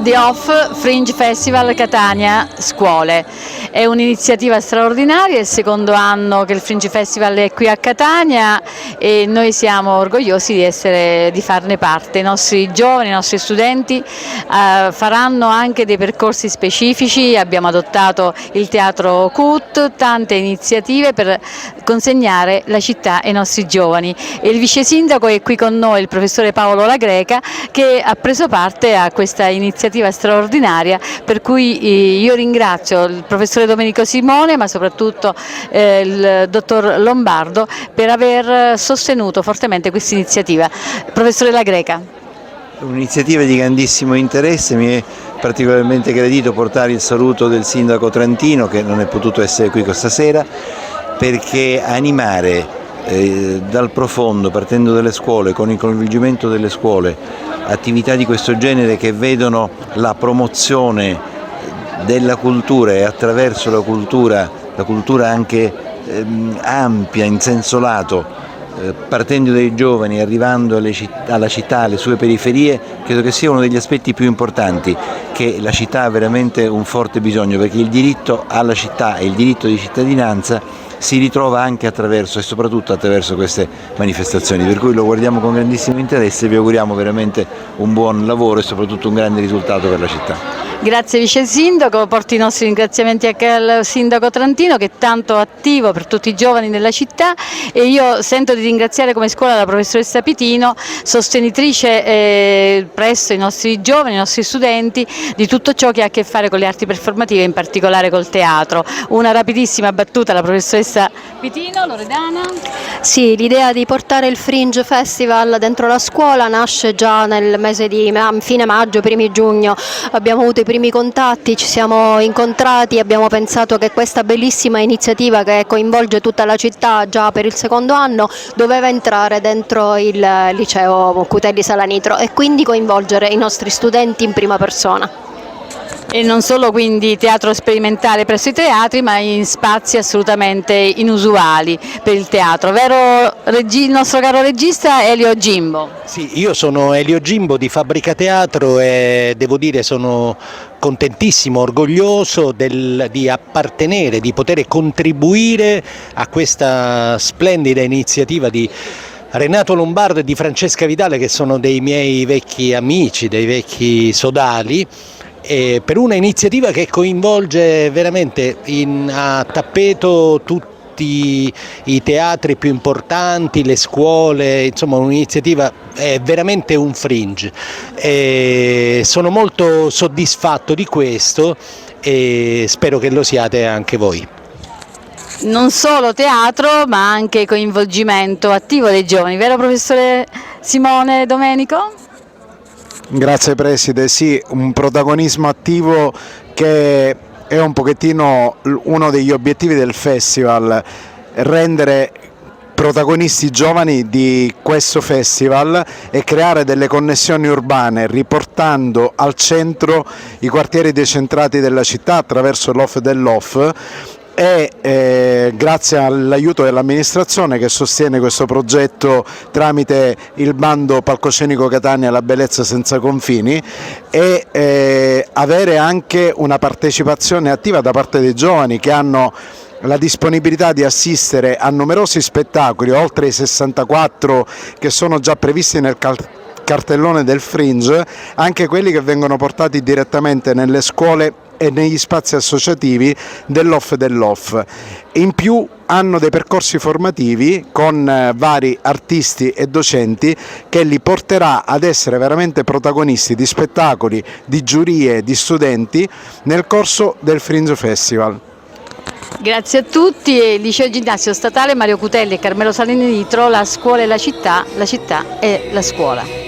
The Off Fringe Festival Catania Scuole. È un'iniziativa straordinaria, è il secondo anno che il Fringe Festival è qui a Catania e noi siamo orgogliosi di farne parte. I nostri giovani, i nostri studenti faranno anche dei percorsi specifici, abbiamo adottato il teatro CUT, tante iniziative per consegnare la città ai nostri giovani. E il vice sindaco è qui con noi, il professore Paolo La Greca, che ha preso parte a questa iniziativa straordinaria, per cui io ringrazio il professore Domenico Simone ma soprattutto il dottor Lombardo per aver sostenuto fortemente questa iniziativa. Professore La Greca. Un'iniziativa di grandissimo interesse, mi è particolarmente gradito portare il saluto del sindaco Trantino che non è potuto essere qui questa sera, perché animare dal profondo, partendo dalle scuole, con il coinvolgimento delle scuole, attività di questo genere che vedono la promozione della cultura e attraverso la cultura anche ampia in senso lato, partendo dai giovani, arrivando alla città, alle sue periferie, credo che sia uno degli aspetti più importanti, che la città ha veramente un forte bisogno, perché il diritto alla città e il diritto di cittadinanza si ritrova anche attraverso e soprattutto attraverso queste manifestazioni, per cui lo guardiamo con grandissimo interesse e vi auguriamo veramente un buon lavoro e soprattutto un grande risultato per la città. Grazie Vice Sindaco, porti i nostri ringraziamenti anche al Sindaco Trantino che è tanto attivo per tutti i giovani della città, e io sento di ringraziare come scuola la professoressa Pitino, sostenitrice presso i nostri giovani, i nostri studenti, di tutto ciò che ha a che fare con le arti performative, in particolare col teatro. Una rapidissima battuta alla professoressa Pitino. Loredana? Sì, l'idea di portare il Fringe Festival dentro la scuola nasce già nel mese di fine maggio, primi giugno. Abbiamo avuto i primi contatti, ci siamo incontrati e abbiamo pensato che questa bellissima iniziativa che coinvolge tutta la città già per il secondo anno doveva entrare dentro il liceo Cutelli Salanitro e quindi coinvolgere i nostri studenti in prima persona. E non solo quindi teatro sperimentale presso i teatri, ma in spazi assolutamente inusuali per il teatro, vero il nostro caro regista Elio Gimbo? Sì, io sono Elio Gimbo di Fabbrica Teatro e devo dire sono contentissimo, orgoglioso di appartenere, di poter contribuire a questa splendida iniziativa di Renato Lombardo e di Francesca Vitale, che sono dei miei vecchi amici, dei vecchi sodali, per una iniziativa che coinvolge veramente a tappeto tutti i teatri più importanti, le scuole, insomma un'iniziativa, è veramente un fringe. Sono molto soddisfatto di questo e spero che lo siate anche voi. Non solo teatro ma anche coinvolgimento attivo dei giovani, vero professore Simone Domenico? Grazie Preside, sì, un protagonismo attivo che è un pochettino uno degli obiettivi del festival, rendere protagonisti giovani di questo festival e creare delle connessioni urbane, riportando al centro i quartieri decentrati della città attraverso l'off dell'off. E grazie all'aiuto dell'amministrazione che sostiene questo progetto tramite il bando Palcoscenico Catania La Bellezza Senza Confini, e avere anche una partecipazione attiva da parte dei giovani che hanno la disponibilità di assistere a numerosi spettacoli, oltre i 64 che sono già previsti nel cartellone del Fringe, anche quelli che vengono portati direttamente nelle scuole e negli spazi associativi dell'off dell'off. In più hanno dei percorsi formativi con vari artisti e docenti che li porterà ad essere veramente protagonisti di spettacoli, di giurie, di studenti nel corso del Fringe Festival. Grazie a tutti. E il Liceo Ginnasio Statale Mario Cutelli e Carmelo Salanitro, la scuola e la città è la scuola.